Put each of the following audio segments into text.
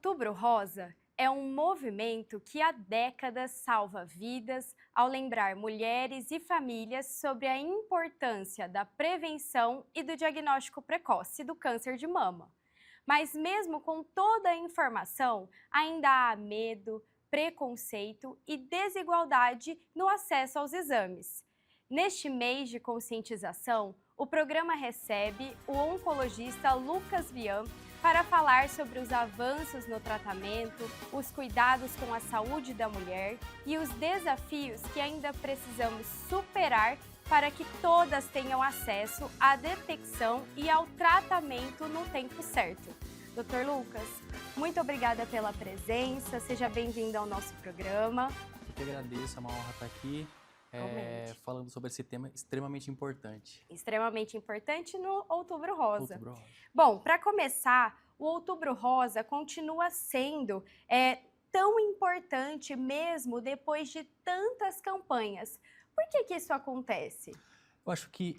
Outubro Rosa é um movimento que há décadas salva vidas ao lembrar mulheres e famílias sobre a importância da prevenção e do diagnóstico precoce do câncer de mama. Mas mesmo com toda a informação, ainda há medo, preconceito e desigualdade no acesso aos exames. Neste mês de conscientização, o programa recebe o oncologista Lucas Vian para falar sobre os avanços no tratamento, os cuidados com a saúde da mulher e os desafios que ainda precisamos superar para que todas tenham acesso à detecção e ao tratamento no tempo certo. Dr. Lucas, muito obrigada pela presença, seja bem-vindo ao nosso programa. Eu que agradeço, é uma honra estar aqui falando sobre esse tema extremamente importante. Extremamente importante no Outubro Rosa. Outubro Rosa. Bom, para começar, o Outubro Rosa continua sendo tão importante mesmo depois de tantas campanhas. Por que isso acontece? Eu acho que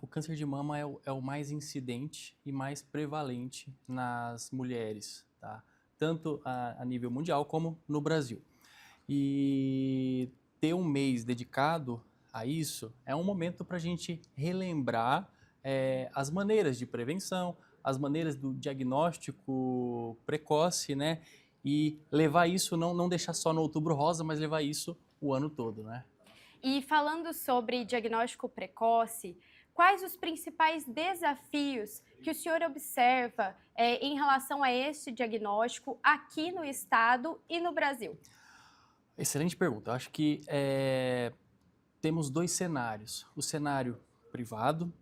o câncer de mama é o mais incidente e mais prevalente nas mulheres, tá? Tanto a nível mundial como no Brasil. E ter um mês dedicado a isso é um momento para a gente relembrar as maneiras de prevenção, as maneiras do diagnóstico precoce, né? E levar isso, não deixar só no Outubro Rosa, mas levar isso o ano todo, né? E falando sobre diagnóstico precoce, quais os principais desafios que o senhor observa em relação a esse diagnóstico aqui no estado e no Brasil? Excelente pergunta. Eu acho que temos dois cenários, o cenário privado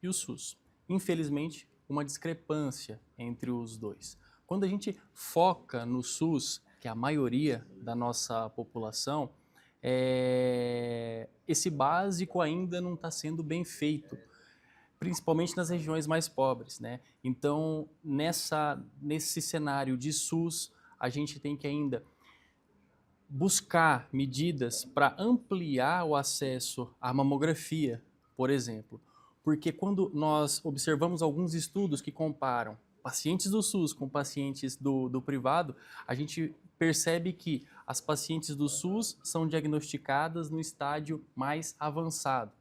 e o SUS. Infelizmente, uma discrepância entre os dois. Quando a gente foca no SUS, que é a maioria da nossa população, esse básico ainda não está sendo bem feito, principalmente nas regiões mais pobres, né? Então, nesse cenário de SUS, a gente tem que ainda buscar medidas para ampliar o acesso à mamografia, por exemplo. Porque quando nós observamos alguns estudos que comparam pacientes do SUS com pacientes do privado, a gente percebe que as pacientes do SUS são diagnosticadas no estágio mais avançado,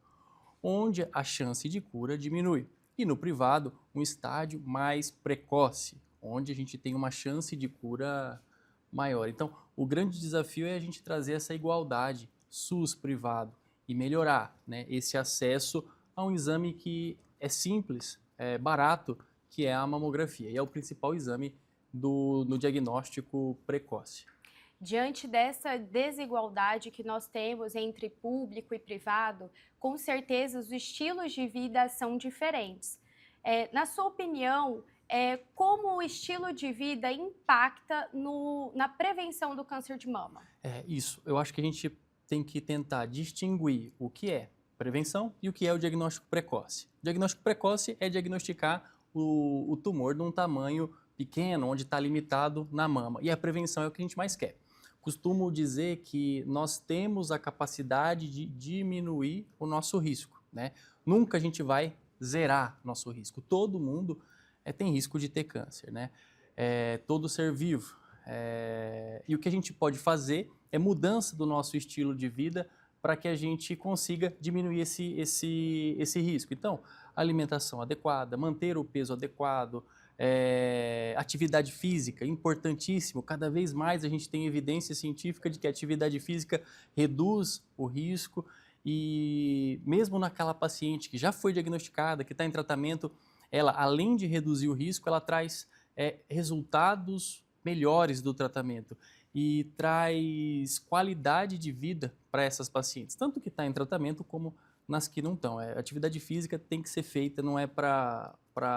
onde a chance de cura diminui. E no privado, um estágio mais precoce, onde a gente tem uma chance de cura maior. Então, o grande desafio é a gente trazer essa igualdade SUS privado e melhorar, né, esse acesso a um exame que é simples, é barato, que é a mamografia. E é o principal exame no diagnóstico precoce. Diante dessa desigualdade que nós temos entre público e privado, com certeza os estilos de vida são diferentes. Na sua opinião, como o estilo de vida impacta na prevenção do câncer de mama? Isso. Eu acho que a gente tem que tentar distinguir o que é prevenção e o que é o diagnóstico precoce. O diagnóstico precoce é diagnosticar o tumor de um tamanho pequeno, onde está limitado na mama. E a prevenção é o que a gente mais quer. Costumo dizer que nós temos a capacidade de diminuir o nosso risco, né? Nunca a gente vai zerar nosso risco. Todo mundo tem risco de ter câncer, né? Todo ser vivo. E o que a gente pode fazer é mudança do nosso estilo de vida para que a gente consiga diminuir esse risco. Então, alimentação adequada, manter o peso adequado, atividade física, importantíssimo. Cada vez mais a gente tem evidência científica de que a atividade física reduz o risco e mesmo naquela paciente que já foi diagnosticada, que está em tratamento, ela, além de reduzir o risco, ela traz resultados melhores do tratamento e traz qualidade de vida para essas pacientes, tanto que está em tratamento como nas que não estão. Atividade física tem que ser feita, não é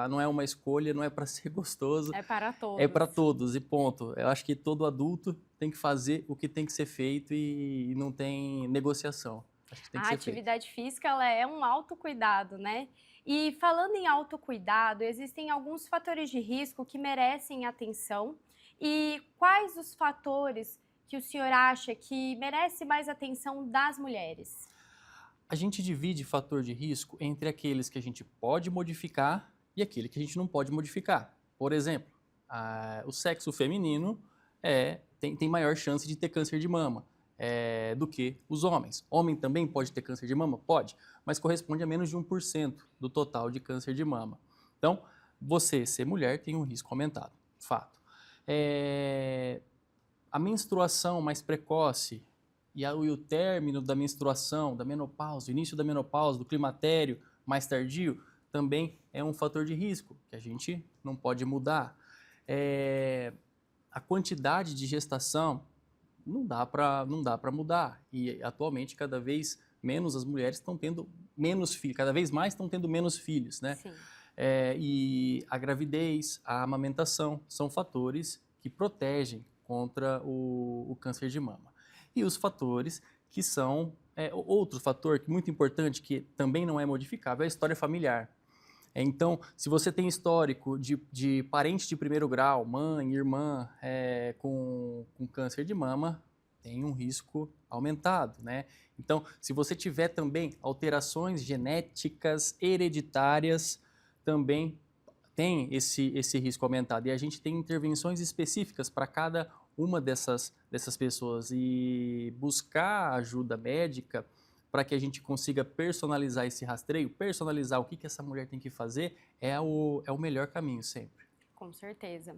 não é uma escolha, não é para ser gostoso. É para todos. É para todos e ponto. Eu acho que todo adulto tem que fazer o que tem que ser feito e não tem negociação. Acho que tem que A ser atividade física ela é um autocuidado, né? E falando em autocuidado, existem alguns fatores de risco que merecem atenção. E quais os fatores que o senhor acha que merece mais atenção das mulheres? A gente divide fator de risco entre aqueles que a gente pode modificar e aquele que a gente não pode modificar. Por exemplo, o sexo feminino tem maior chance de ter câncer de mama do que os homens. Homem também pode ter câncer de mama? Pode, mas corresponde a menos de 1% do total de câncer de mama. Então, você ser mulher tem um risco aumentado, fato. A menstruação mais precoce e o término da menstruação, da menopausa, o início da menopausa, do climatério mais tardio, também é um fator de risco que a gente não pode mudar. A quantidade de gestação não dá para mudar. E atualmente, cada vez menos as mulheres estão tendo menos filhos, cada vez mais estão tendo menos filhos, né? Sim. E a gravidez, a amamentação são fatores que protegem contra o câncer de mama. E os fatores que são... outro fator muito importante que também não é modificável é a história familiar. Então, se você tem histórico de parente de primeiro grau, mãe, irmã, com câncer de mama, tem um risco aumentado, né? Então, se você tiver também alterações genéticas hereditárias, também tem esse risco aumentado. E a gente tem intervenções específicas para cada uma dessas pessoas e buscar ajuda médica para que a gente consiga personalizar esse rastreio, personalizar o que essa mulher tem que fazer, é o melhor caminho sempre. Com certeza.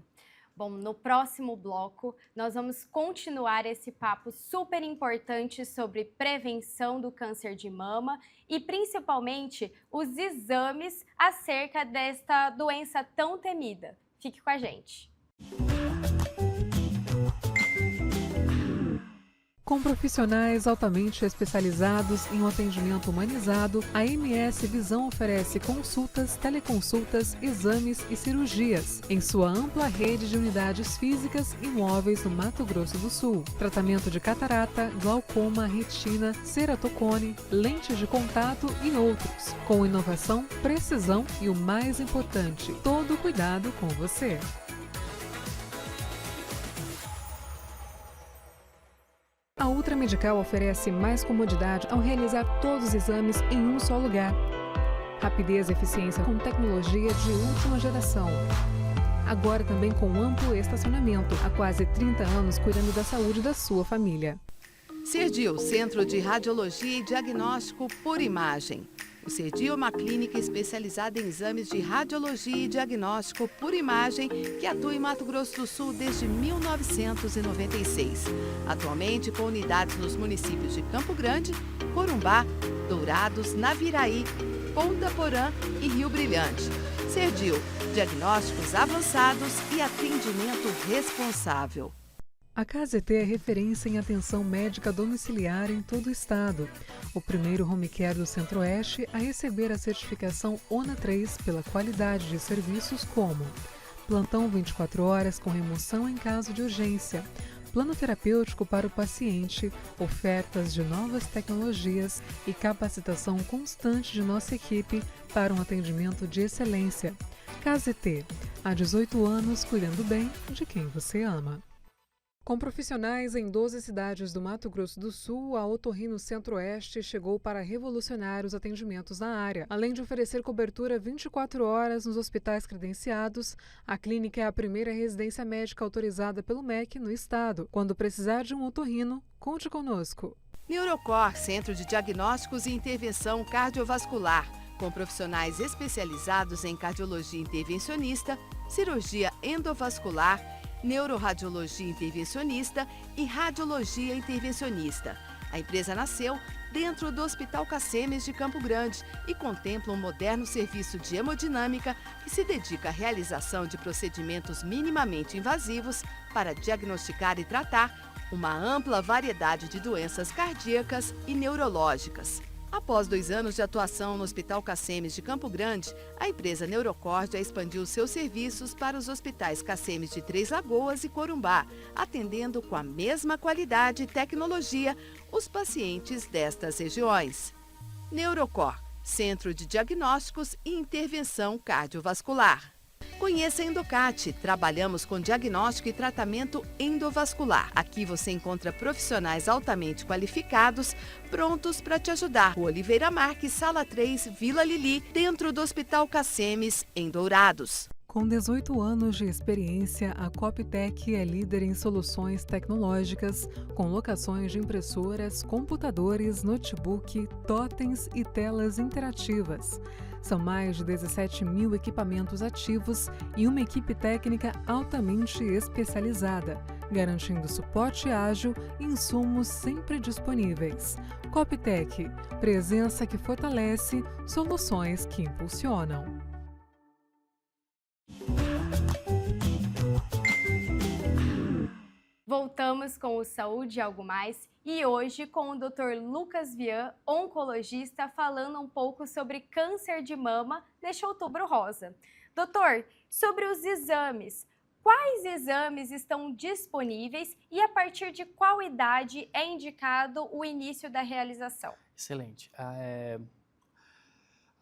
Bom, no próximo bloco, nós vamos continuar esse papo super importante sobre prevenção do câncer de mama e, principalmente, os exames acerca desta doença tão temida. Fique com a gente. Com profissionais altamente especializados em um atendimento humanizado, a MS Visão oferece consultas, teleconsultas, exames e cirurgias em sua ampla rede de unidades físicas e móveis no Mato Grosso do Sul. Tratamento de catarata, glaucoma, retina, ceratocone, lentes de contato e outros. Com inovação, precisão e o mais importante, todo cuidado com você. A Ultra Medical oferece mais comodidade ao realizar todos os exames em um só lugar. Rapidez e eficiência com tecnologia de última geração. Agora também com amplo estacionamento, há quase 30 anos cuidando da saúde da sua família. Cerdil, Centro de Radiologia e Diagnóstico por Imagem. O Cerdil é uma clínica especializada em exames de radiologia e diagnóstico por imagem que atua em Mato Grosso do Sul desde 1996. Atualmente com unidades nos municípios de Campo Grande, Corumbá, Dourados, Naviraí, Ponta Porã e Rio Brilhante. Cerdil, diagnósticos avançados e atendimento responsável. A KZT é referência em atenção médica domiciliar em todo o estado. O primeiro home care do Centro-Oeste a receber a certificação ONA 3 pela qualidade de serviços como plantão 24 horas com remoção em caso de urgência, plano terapêutico para o paciente, ofertas de novas tecnologias e capacitação constante de nossa equipe para um atendimento de excelência. KZT, há 18 anos cuidando bem de quem você ama. Com profissionais em 12 cidades do Mato Grosso do Sul, a Otorrino Centro-Oeste chegou para revolucionar os atendimentos na área. Além de oferecer cobertura 24 horas nos hospitais credenciados, a clínica é a primeira residência médica autorizada pelo MEC no estado. Quando precisar de um otorrino, conte conosco. Neurocor, Centro de Diagnósticos e Intervenção Cardiovascular, com profissionais especializados em cardiologia intervencionista, cirurgia endovascular, neuroradiologia intervencionista e radiologia intervencionista. A empresa nasceu dentro do Hospital Cacemes de Campo Grande e contempla um moderno serviço de hemodinâmica que se dedica à realização de procedimentos minimamente invasivos para diagnosticar e tratar uma ampla variedade de doenças cardíacas e neurológicas. Após 2 anos de atuação no Hospital Cacemes de Campo Grande, a empresa Neurocor já expandiu seus serviços para os hospitais Cacemes de Três Lagoas e Corumbá, atendendo com a mesma qualidade e tecnologia os pacientes destas regiões. Neurocor, Centro de Diagnósticos e Intervenção Cardiovascular. Conheça a Endocate. Trabalhamos com diagnóstico e tratamento endovascular. Aqui você encontra profissionais altamente qualificados, prontos para te ajudar. Rua Oliveira Marques, Sala 3, Vila Lili, dentro do Hospital Cacemes, em Dourados. Com 18 anos de experiência, a Coptec é líder em soluções tecnológicas, com locações de impressoras, computadores, notebook, totens e telas interativas. São mais de 17 mil equipamentos ativos e uma equipe técnica altamente especializada, garantindo suporte ágil e insumos sempre disponíveis. Coptec, presença que fortalece, soluções que impulsionam. Voltamos com o Saúde e Algo Mais e hoje com o Dr. Lucas Vian, oncologista, falando um pouco sobre câncer de mama neste Outubro Rosa. Doutor, sobre os exames, quais exames estão disponíveis e a partir de qual idade é indicado o início da realização? Excelente.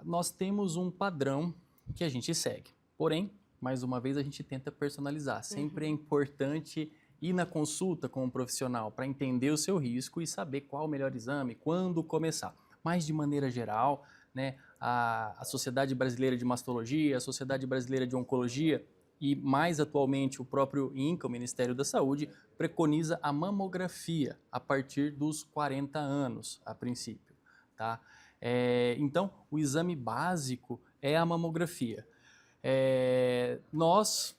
Nós temos um padrão que a gente segue, porém, mais uma vez, a gente tenta personalizar. Sempre é importante ir na consulta com um profissional para entender o seu risco e saber qual o melhor exame, quando começar. Mas, de maneira geral, né, a Sociedade Brasileira de Mastologia, a Sociedade Brasileira de Oncologia e, mais atualmente, o próprio INCA, o Ministério da Saúde, preconiza a mamografia a partir dos 40 anos, a princípio. Tá? Então, o exame básico é a mamografia. Nós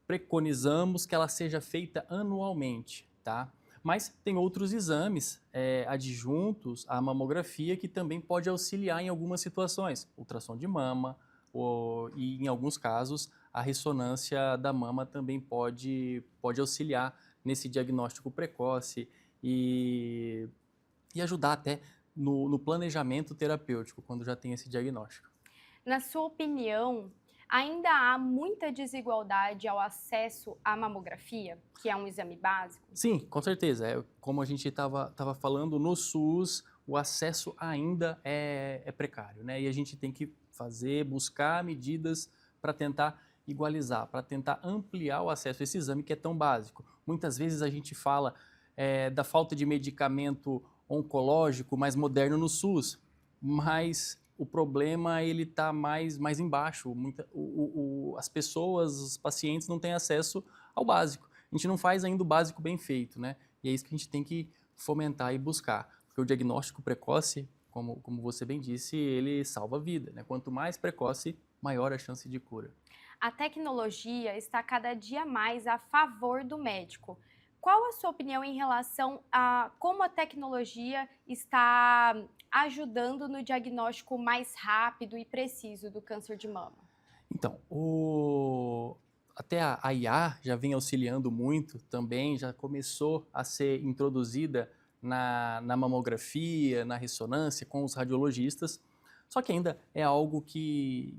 preconizamos que ela seja feita anualmente, tá? Mas tem outros exames adjuntos à mamografia que também pode auxiliar em algumas situações. Ultrassom de mama e, em alguns casos, a ressonância da mama também pode auxiliar nesse diagnóstico precoce e ajudar até no planejamento terapêutico, quando já tem esse diagnóstico. Na sua opinião, ainda há muita desigualdade ao acesso à mamografia, que é um exame básico? Sim, com certeza. Como a gente estava falando, no SUS o acesso ainda é precário, né? E a gente tem que buscar medidas para tentar igualizar, para tentar ampliar o acesso a esse exame que é tão básico. Muitas vezes a gente fala da falta de medicamento oncológico mais moderno no SUS, mas o problema ele está mais embaixo. As pessoas, os pacientes não têm acesso ao básico. A gente não faz ainda o básico bem feito, né? E é isso que a gente tem que fomentar e buscar. Porque o diagnóstico precoce, como você bem disse, ele salva a vida, né? Quanto mais precoce, maior a chance de cura. A tecnologia está cada dia mais a favor do médico. Qual a sua opinião em relação a como a tecnologia está ajudando no diagnóstico mais rápido e preciso do câncer de mama? Então, até a IA já vem auxiliando muito também, já começou a ser introduzida na mamografia, na ressonância com os radiologistas, só que ainda é algo que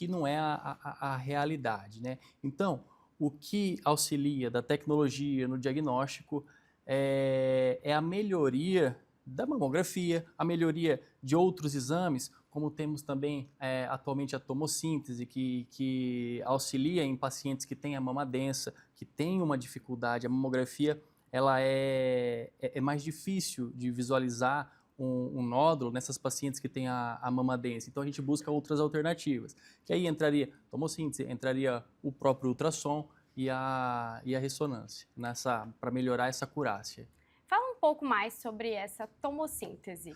não é a realidade, né? Então, o que auxilia da tecnologia no diagnóstico é a melhoria da mamografia, a melhoria de outros exames, como temos também atualmente a tomossíntese, que auxilia em pacientes que têm a mama densa, que têm uma dificuldade. A mamografia ela é mais difícil de visualizar um nódulo nessas pacientes que têm a mama densa. Então a gente busca outras alternativas, que aí entraria tomossíntese, entraria o próprio ultrassom e a ressonância, para melhorar essa acurácia. Fala um pouco mais sobre essa tomossíntese,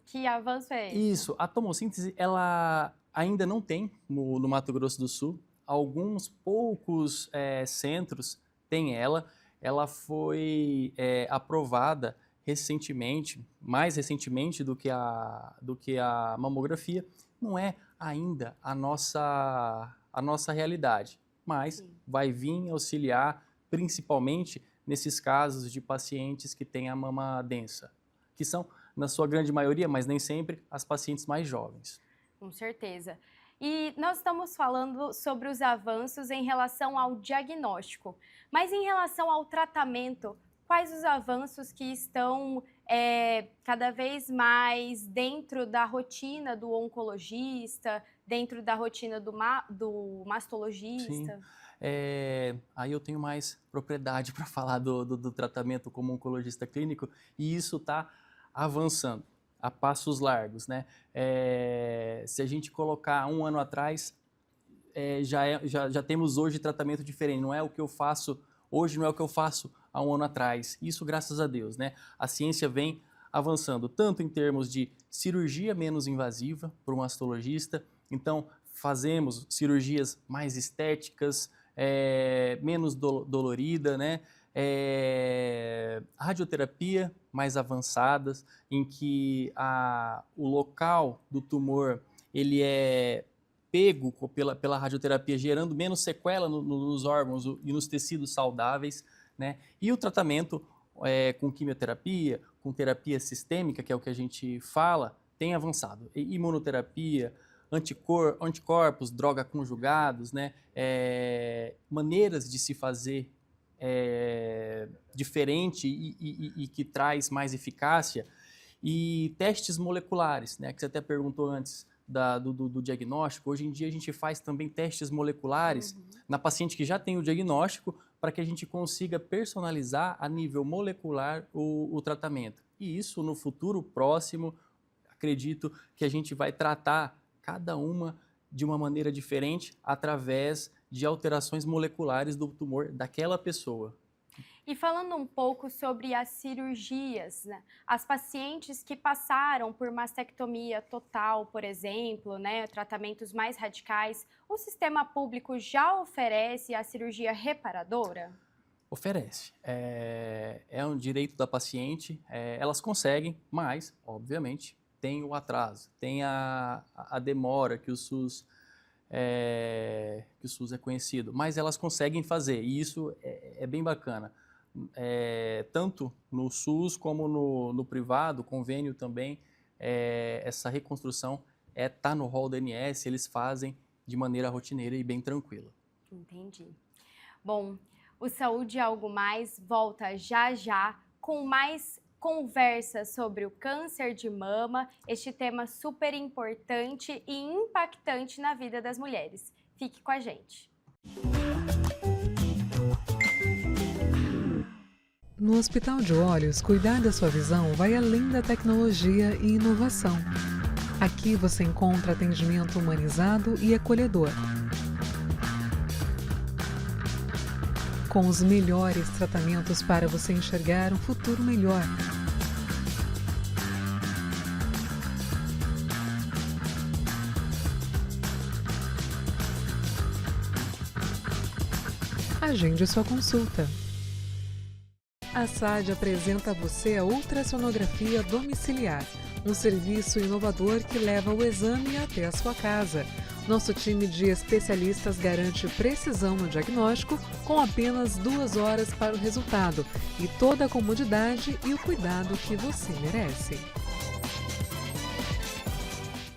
que avanço é esse? Isso, a tomossíntese ela ainda não tem no Mato Grosso do Sul. Alguns poucos centros têm ela. Ela foi aprovada recentemente, mais recentemente do que a mamografia. Não é ainda a nossa realidade, mas vai vir auxiliar principalmente nesses casos de pacientes que têm a mama densa, que são, na sua grande maioria, mas nem sempre, as pacientes mais jovens. Com certeza. E nós estamos falando sobre os avanços em relação ao diagnóstico, mas em relação ao tratamento, quais os avanços que estão cada vez mais dentro da rotina do oncologista, dentro da rotina do mastologista? Sim. Aí eu tenho mais propriedade para falar do tratamento como oncologista clínico, e isso está avançando a passos largos, né? Se a gente colocar um ano atrás, já temos hoje tratamento diferente. Não é o que eu faço hoje, não é o que eu faço há um ano atrás. Isso graças a Deus, né? A ciência vem avançando tanto em termos de cirurgia menos invasiva para o mastologista. Então, fazemos cirurgias mais estéticas, menos dolorida, né? Radioterapia mais avançadas, em que o local do tumor ele é pego pela radioterapia, gerando menos sequela nos órgãos e nos tecidos saudáveis, né? E o tratamento com quimioterapia, com terapia sistêmica, que é o que a gente fala, tem avançado. Imunoterapia, anticorpos, droga conjugados, né? Maneiras de se fazer diferente e que traz mais eficácia, e testes moleculares, né? Que você até perguntou antes do diagnóstico. Hoje em dia a gente faz também testes moleculares na paciente que já tem o diagnóstico, para que a gente consiga personalizar a nível molecular o tratamento. E isso no futuro próximo, acredito que a gente vai tratar cada uma de uma maneira diferente através de alterações moleculares do tumor daquela pessoa. E falando um pouco sobre as cirurgias, né? As pacientes que passaram por mastectomia total, por exemplo, né? Tratamentos mais radicais, o sistema público já oferece a cirurgia reparadora? Oferece. É um direito da paciente, elas conseguem, mas, obviamente, tem o atraso, tem a demora que o SUS é conhecido, mas elas conseguem fazer, e isso é bem bacana. Tanto no SUS como no privado, convênio também, essa reconstrução tá no rol da ANS, eles fazem de maneira rotineira e bem tranquila. Entendi. Bom, o Saúde e Algo Mais volta já com mais conversa sobre o câncer de mama, este tema super importante e impactante na vida das mulheres. Fique com a gente. No Hospital de Olhos, cuidar da sua visão vai além da tecnologia e inovação. Aqui você encontra atendimento humanizado e acolhedor, com os melhores tratamentos para você enxergar um futuro melhor. Agende sua consulta. A SAD apresenta a você a ultrassonografia domiciliar, um serviço inovador que leva o exame até a sua casa. Nosso time de especialistas garante precisão no diagnóstico com apenas 2 horas para o resultado e toda a comodidade e o cuidado que você merece.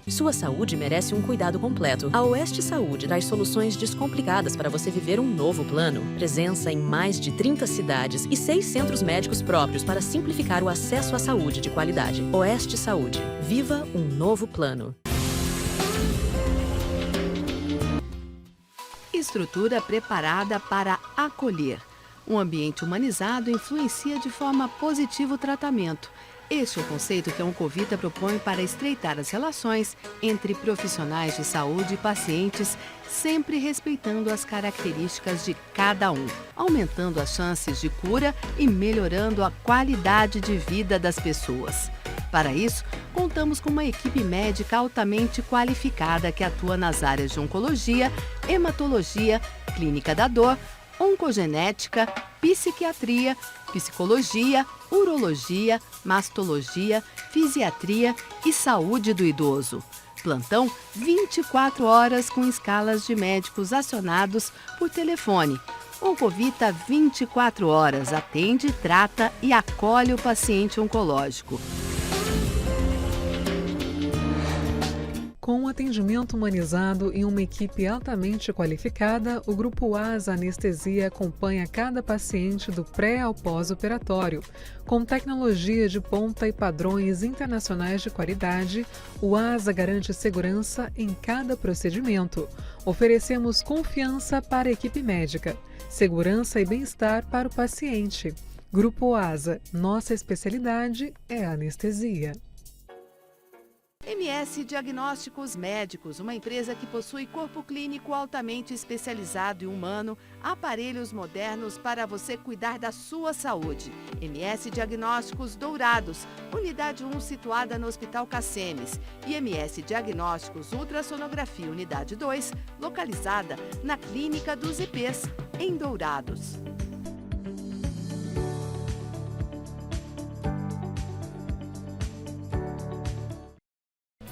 Sua saúde merece um cuidado completo. A Oeste Saúde traz soluções descomplicadas para você viver um novo plano. Presença em mais de 30 cidades e 6 centros médicos próprios para simplificar o acesso à saúde de qualidade. Oeste Saúde. Viva um novo plano. Estrutura preparada para acolher. Um ambiente humanizado influencia de forma positiva o tratamento. Este é o conceito que a Oncovita propõe para estreitar as relações entre profissionais de saúde e pacientes, sempre respeitando as características de cada um, aumentando as chances de cura e melhorando a qualidade de vida das pessoas. Para isso, contamos com uma equipe médica altamente qualificada que atua nas áreas de oncologia, hematologia, clínica da dor, oncogenética, psiquiatria, psicologia, urologia, mastologia, fisiatria e saúde do idoso. Plantão 24 horas com escalas de médicos acionados por telefone. Oncovita 24 horas atende, trata e acolhe o paciente oncológico. Com um atendimento humanizado e uma equipe altamente qualificada, o Grupo ASA Anestesia acompanha cada paciente do pré ao pós-operatório. Com tecnologia de ponta e padrões internacionais de qualidade, o ASA garante segurança em cada procedimento. Oferecemos confiança para a equipe médica, segurança e bem-estar para o paciente. Grupo ASA, nossa especialidade é a anestesia. MS Diagnósticos Médicos, uma empresa que possui corpo clínico altamente especializado e humano, aparelhos modernos para você cuidar da sua saúde. MS Diagnósticos Dourados, unidade 1 situada no Hospital Cassemes. E MS Diagnósticos Ultrassonografia, unidade 2, localizada na Clínica dos IPs, em Dourados.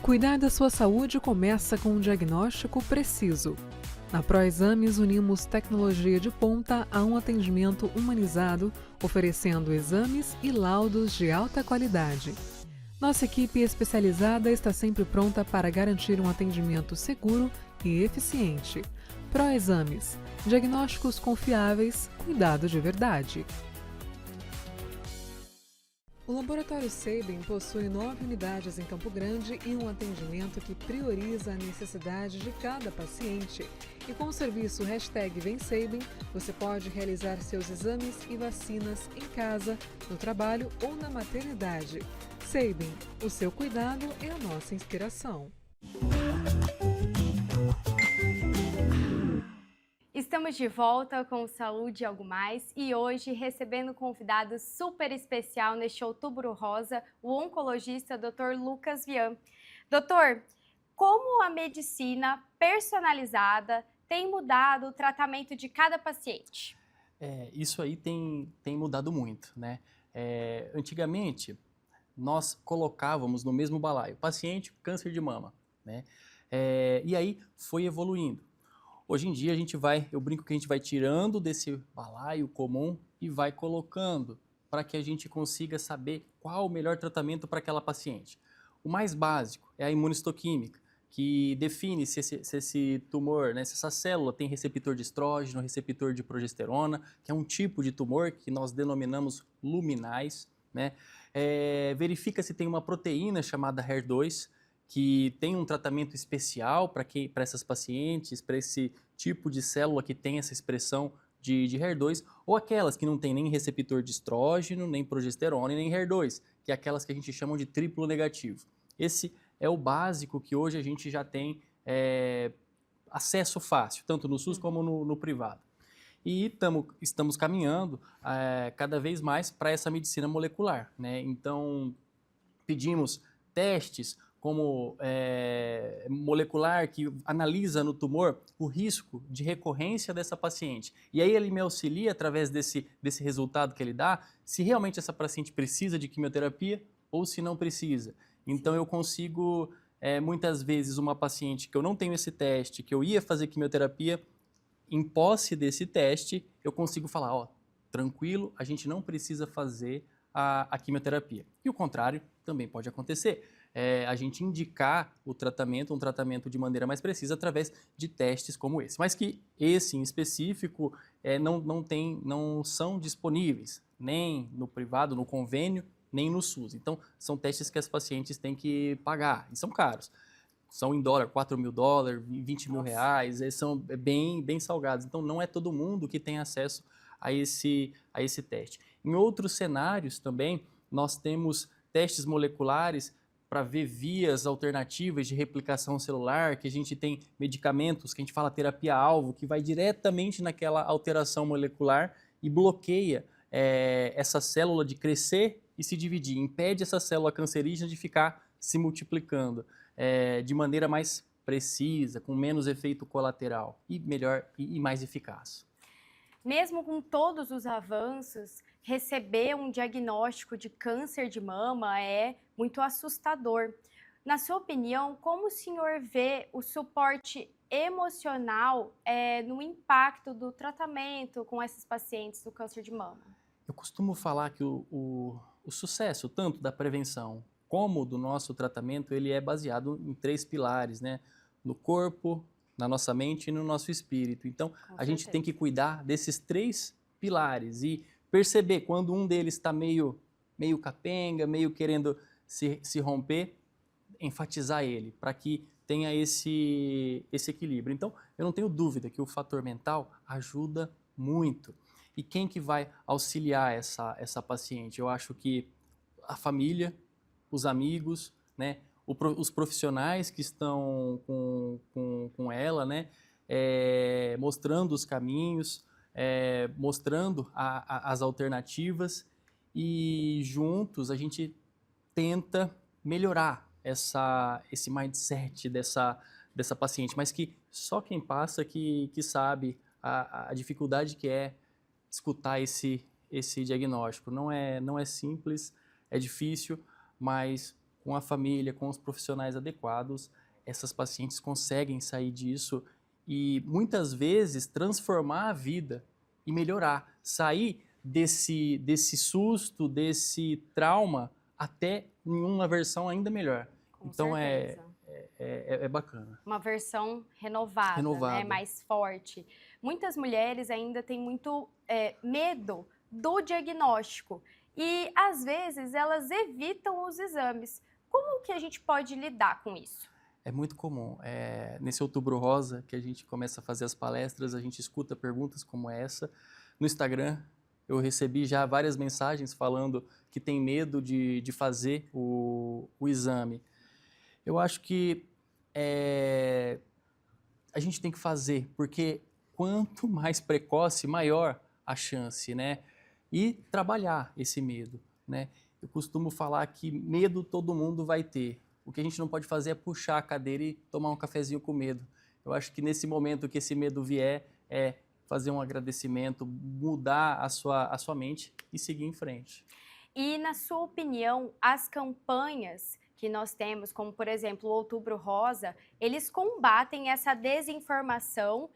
Cuidar da sua saúde começa com um diagnóstico preciso. Na ProExames, unimos tecnologia de ponta a um atendimento humanizado, oferecendo exames e laudos de alta qualidade. Nossa equipe especializada está sempre pronta para garantir um atendimento seguro e eficiente. ProExames, diagnósticos confiáveis, cuidado de verdade. O Laboratório Sabin possui 9 unidades em Campo Grande e um atendimento que prioriza a necessidade de cada paciente. E com o serviço #VemSabin, você pode realizar seus exames e vacinas em casa, no trabalho ou na maternidade. Sabin, o seu cuidado é a nossa inspiração. Estamos de volta com o Saúde e Algo Mais e hoje recebendo um convidado super especial neste Outubro Rosa, o oncologista Dr. Lucas Vian. Doutor, como a medicina personalizada tem mudado o tratamento de cada paciente? Isso aí tem mudado muito, né? Antigamente, nós colocávamos no mesmo balaio paciente com câncer de mama, né? E aí foi evoluindo. Hoje em dia eu brinco que a gente vai tirando desse balaio comum e vai colocando para que a gente consiga saber qual o melhor tratamento para aquela paciente. O mais básico é a imunistoquímica, que define se esse tumor, né, se essa célula tem receptor de estrógeno, receptor de progesterona, que é um tipo de tumor que nós denominamos luminais, né? Verifica se tem uma proteína chamada HER2, que tem um tratamento especial para essas pacientes, para esse tipo de célula que tem essa expressão de HER2, ou aquelas que não tem nem receptor de estrógeno, nem progesterona e nem HER2, que é aquelas que a gente chama de triplo negativo. Esse é o básico que hoje a gente já tem acesso fácil, tanto no SUS como no privado. E estamos caminhando cada vez mais para essa medicina molecular, né? Então, pedimos testes como molecular, que analisa no tumor o risco de recorrência dessa paciente. E aí ele me auxilia, através desse resultado que ele dá, se realmente essa paciente precisa de quimioterapia ou se não precisa. Então eu consigo, muitas vezes, uma paciente que eu não tenho esse teste, que eu ia fazer quimioterapia, em posse desse teste, eu consigo falar, ó, tranquilo, a gente não precisa fazer a quimioterapia. E o contrário também pode acontecer. A gente indicar um tratamento de maneira mais precisa através de testes como esse. Mas que esse em específico não são disponíveis nem no privado, no convênio, nem no SUS. Então, são testes que as pacientes têm que pagar e são caros. São em dólar, $4.000, R$20 mil, são bem salgados. Então, não é todo mundo que tem acesso a esse teste. Em outros cenários também, nós temos testes moleculares para ver vias alternativas de replicação celular, que a gente tem medicamentos que a gente fala terapia-alvo, que vai diretamente naquela alteração molecular e bloqueia essa célula de crescer e se dividir, impede essa célula cancerígena de ficar se multiplicando de maneira mais precisa, com menos efeito colateral e melhor e mais eficaz. Mesmo com todos os avanços, receber um diagnóstico de câncer de mama é muito assustador. Na sua opinião, como o senhor vê o suporte emocional no impacto do tratamento com esses pacientes do câncer de mama? Eu costumo falar que o sucesso, tanto da prevenção como do nosso tratamento, ele é baseado em 3 pilares, né? No corpo, na nossa mente e no nosso espírito. Então, a gente tem que cuidar desses 3 pilares e perceber quando um deles está meio capenga, meio querendo se romper, enfatizar ele, para que tenha esse equilíbrio. Então, eu não tenho dúvida que o fator mental ajuda muito. E quem que vai auxiliar essa paciente? Eu acho que a família, os amigos, né? os profissionais que estão com ela, né, mostrando os caminhos, mostrando as alternativas, e juntos a gente tenta melhorar esse mindset dessa paciente, mas que só quem passa que sabe a dificuldade que é escutar esse diagnóstico. Não é simples, é difícil, mas com a família, com os profissionais adequados, essas pacientes conseguem sair disso e muitas vezes transformar a vida e melhorar, sair desse susto, desse trauma até em uma versão ainda melhor. Com então certeza. é bacana. Uma versão renovada, né? Mais forte. Muitas mulheres ainda têm muito medo do diagnóstico e, às vezes, elas evitam os exames. Como que a gente pode lidar com isso? É muito comum. Nesse Outubro Rosa, que a gente começa a fazer as palestras, a gente escuta perguntas como essa. No Instagram, eu recebi já várias mensagens falando que tem medo de fazer o exame. Eu acho que a gente tem que fazer, porque quanto mais precoce, maior a chance, né? E trabalhar esse medo, né? Eu costumo falar que medo todo mundo vai ter. O que a gente não pode fazer é puxar a cadeira e tomar um cafezinho com medo. Eu acho que nesse momento que esse medo vier, fazer um agradecimento, mudar a sua mente e seguir em frente. E, na sua opinião, as campanhas que nós temos, como, por exemplo, o Outubro Rosa, eles combatem essa desinformação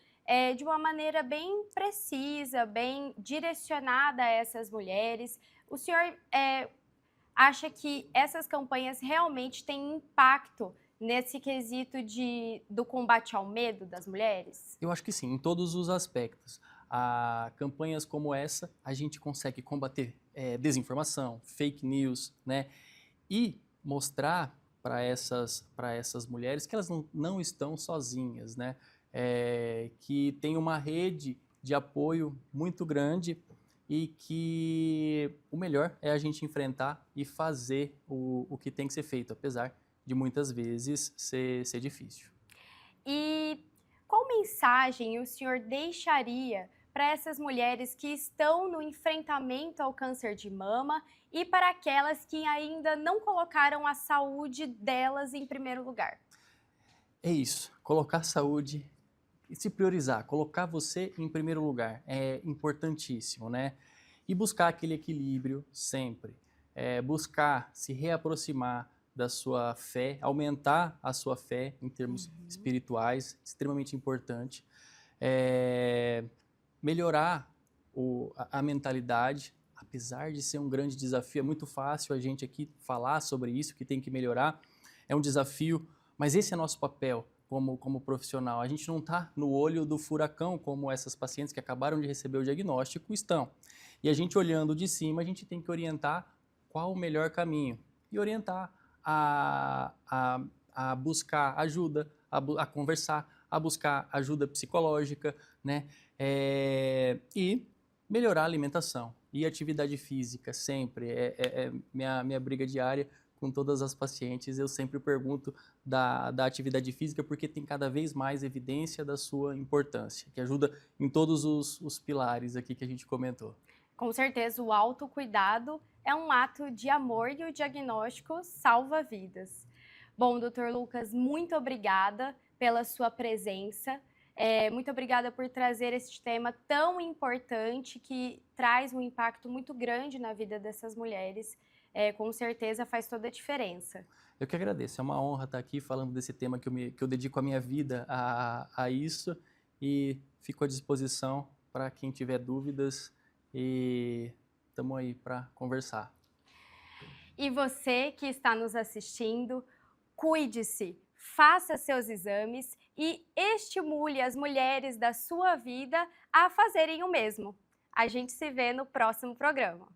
de uma maneira bem precisa, bem direcionada a essas mulheres. O senhor acha que essas campanhas realmente têm impacto nesse quesito do combate ao medo das mulheres? Eu acho que sim, em todos os aspectos. Campanhas como essa, a gente consegue combater desinformação, fake news, né? E mostrar para essas mulheres que elas não estão sozinhas, né? Que tem uma rede de apoio muito grande e que o melhor é a gente enfrentar e fazer o que tem que ser feito, apesar de muitas vezes ser difícil. E qual mensagem o senhor deixaria para essas mulheres que estão no enfrentamento ao câncer de mama e para aquelas que ainda não colocaram a saúde delas em primeiro lugar? É isso, colocar saúde e se priorizar, colocar você em primeiro lugar é importantíssimo, né? E buscar aquele equilíbrio sempre, buscar se reaproximar da sua fé, aumentar a sua fé em termos espirituais, extremamente importante, melhorar a mentalidade, apesar de ser um grande desafio, é muito fácil a gente aqui falar sobre isso, que tem que melhorar, é um desafio, mas esse é nosso papel como profissional. A gente não está no olho do furacão, como essas pacientes que acabaram de receber o diagnóstico estão. E a gente olhando de cima, a gente tem que orientar qual o melhor caminho e orientar a buscar ajuda, a conversar, a buscar ajuda psicológica, né? E melhorar a alimentação e atividade física sempre. Minha briga diária com todas as pacientes. Eu sempre pergunto da atividade física porque tem cada vez mais evidência da sua importância, que ajuda em todos os pilares aqui que a gente comentou. Com certeza, o autocuidado é um ato de amor e o diagnóstico salva vidas. Bom, Dr. Lucas, muito obrigada pela sua presença. Muito obrigada por trazer este tema tão importante que traz um impacto muito grande na vida dessas mulheres. Com certeza faz toda a diferença. Eu que agradeço, é uma honra estar aqui falando desse tema que eu dedico a minha vida a isso e fico à disposição para quem tiver dúvidas e estamos aí para conversar. E você que está nos assistindo, cuide-se, faça seus exames e estimule as mulheres da sua vida a fazerem o mesmo. A gente se vê no próximo programa.